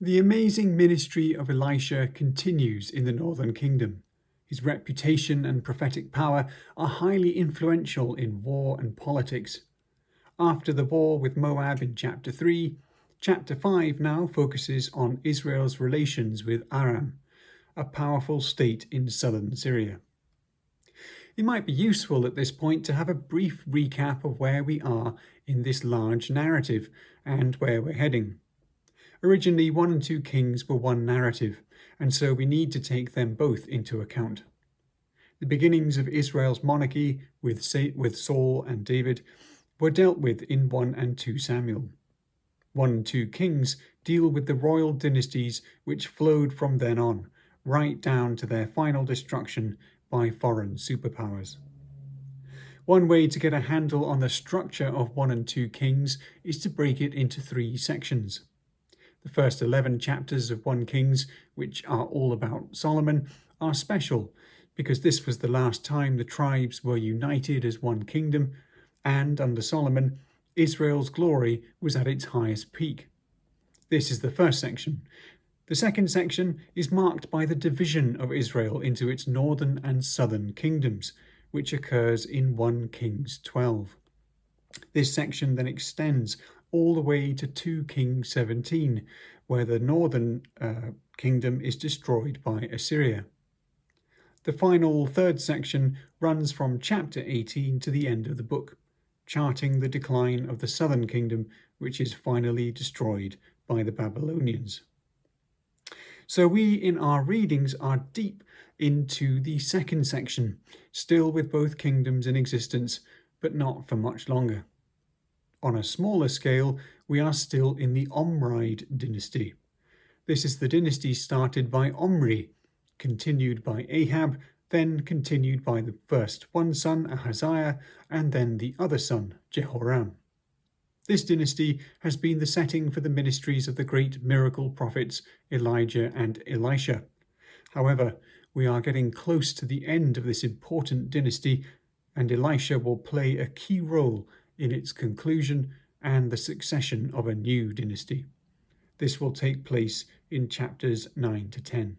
The amazing ministry of Elisha continues in the northern kingdom. His reputation and prophetic power are highly influential in war and politics. After the war with Moab in chapter 3, chapter 5 now focuses on Israel's relations with Aram, a powerful state in southern Syria. It might be useful at this point to have a brief recap of where we are in this large narrative and where we're heading. Originally, 1 and 2 Kings were one narrative, and so we need to take them both into account. The beginnings of Israel's monarchy with Saul and David were dealt with in 1 and 2 Samuel. 1 and 2 Kings deal with the royal dynasties which flowed from then on, right down to their final destruction by foreign superpowers. One way to get a handle on the structure of 1 and 2 Kings is to break it into 3 sections. The first 11 chapters of 1 Kings, which are all about Solomon, are special because this was the last time the tribes were united as one kingdom, and under Solomon, Israel's glory was at its highest peak. This is the first section. The second section is marked by the division of Israel into its northern and southern kingdoms, which occurs in 1 Kings 12. This section then extends all the way to 2 Kings 17, where the northern kingdom is destroyed by Assyria. The final third section runs from chapter 18 to the end of the book, charting the decline of the southern kingdom, which is finally destroyed by the Babylonians. So we in our readings are deep into the second section, still with both kingdoms in existence, but not for much longer. On a smaller scale, we are still in the Omride dynasty. This is the dynasty started by Omri, continued by Ahab, then continued by the first one son, Ahaziah, and then the other son, Jehoram. This dynasty has been the setting for the ministries of the great miracle prophets Elijah and Elisha. However, we are getting close to the end of this important dynasty, and Elisha will play a key role in its conclusion and the succession of a new dynasty. This will take place in chapters 9 to 10.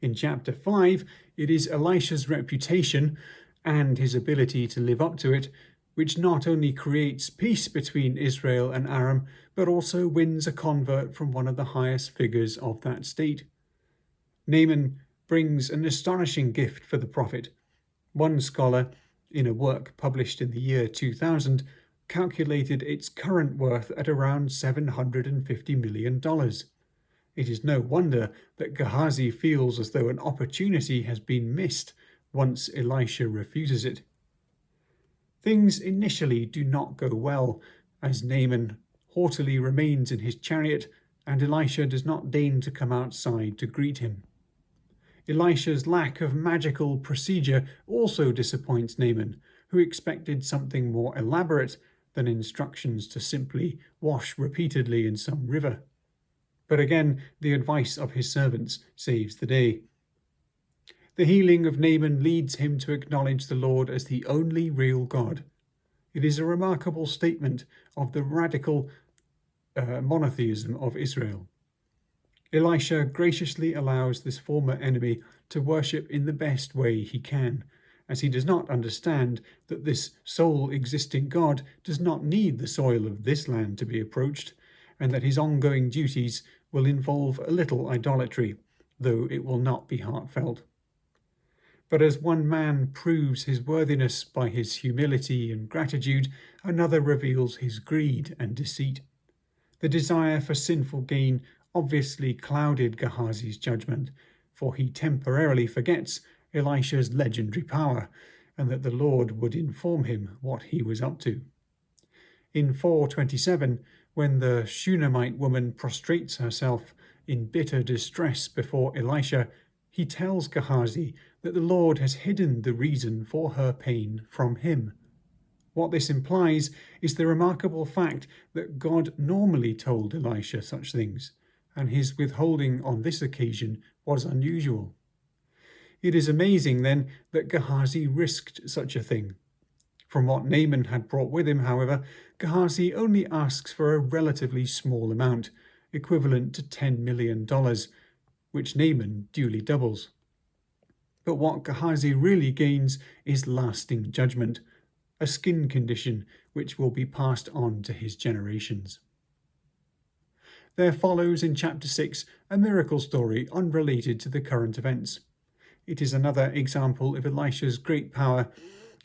In chapter 5, it is Elisha's reputation and his ability to live up to it which not only creates peace between Israel and Aram, but also wins a convert from one of the highest figures of that state. Naaman brings an astonishing gift for the prophet. One scholar, in a work published in the year 2000, calculated its current worth at around $750 million. It is no wonder that Gehazi feels as though an opportunity has been missed once Elisha refuses it. Things initially do not go well, as Naaman haughtily remains in his chariot, and Elisha does not deign to come outside to greet him. Elisha's lack of magical procedure also disappoints Naaman, who expected something more elaborate than instructions to simply wash repeatedly in some river. But again, the advice of his servants saves the day. The healing of Naaman leads him to acknowledge the Lord as the only real God. It is a remarkable statement of the radical monotheism of Israel. Elisha graciously allows this former enemy to worship in the best way he can, as he does not understand that this sole existing God does not need the soil of this land to be approached, and that his ongoing duties will involve a little idolatry, though it will not be heartfelt. But as one man proves his worthiness by his humility and gratitude, another reveals his greed and deceit. The desire for sinful gain obviously clouded Gehazi's judgment, for he temporarily forgets Elisha's legendary power, and that the Lord would inform him what he was up to. In 4:27, when the Shunammite woman prostrates herself in bitter distress before Elisha, he tells Gehazi that the Lord has hidden the reason for her pain from him. What this implies is the remarkable fact that God normally told Elisha such things, and his withholding on this occasion was unusual. It is amazing, then, that Gehazi risked such a thing. From what Naaman had brought with him, however, Gehazi only asks for a relatively small amount, equivalent to $10 million, which Naaman duly doubles. But what Gehazi really gains is lasting judgment, a skin condition which will be passed on to his generations. There follows in chapter 6 a miracle story unrelated to the current events. It is another example of Elisha's great power,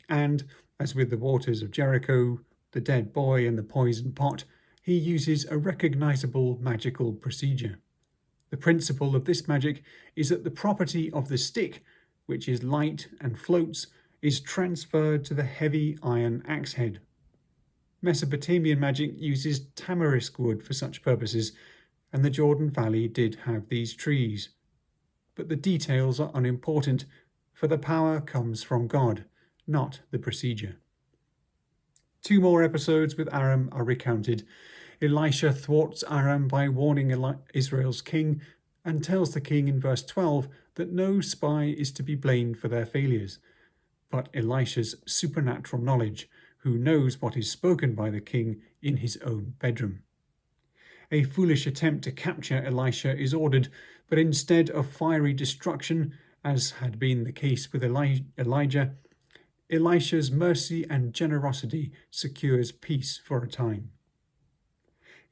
and, as with the waters of Jericho, the dead boy and the poisoned pot, he uses a recognizable magical procedure. The principle of this magic is that the property of the stick, which is light and floats, is transferred to the heavy iron axe head. Mesopotamian magic uses tamarisk wood for such purposes, and the Jordan Valley did have these trees. But the details are unimportant, for the power comes from God, not the procedure. 2 more episodes with Aram are recounted. Elisha thwarts Aram by warning Israel's king, and tells the king in verse 12 that no spy is to be blamed for their failures, but Elisha's supernatural knowledge, who knows what is spoken by the king in his own bedroom. A foolish attempt to capture Elisha is ordered, but instead of fiery destruction, as had been the case with Elijah, Elisha's mercy and generosity secures peace for a time.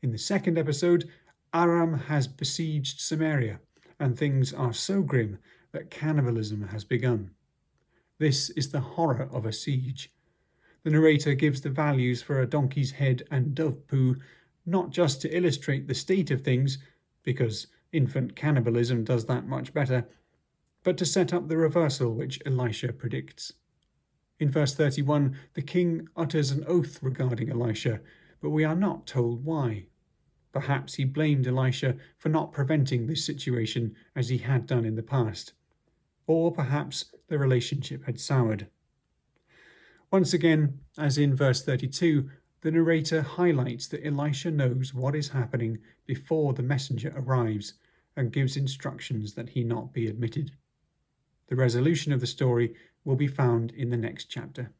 In the 2nd episode, Aram has besieged Samaria, and things are so grim that cannibalism has begun. This is the horror of a siege. The narrator gives the values for a donkey's head and dove poo, not just to illustrate the state of things, because infant cannibalism does that much better, but to set up the reversal which Elisha predicts. In verse 31, the king utters an oath regarding Elisha, but we are not told why. Perhaps he blamed Elisha for not preventing this situation as he had done in the past. Or perhaps the relationship had soured. Once again, as in verse 32, the narrator highlights that Elisha knows what is happening before the messenger arrives and gives instructions that he not be admitted. The resolution of the story will be found in the next chapter.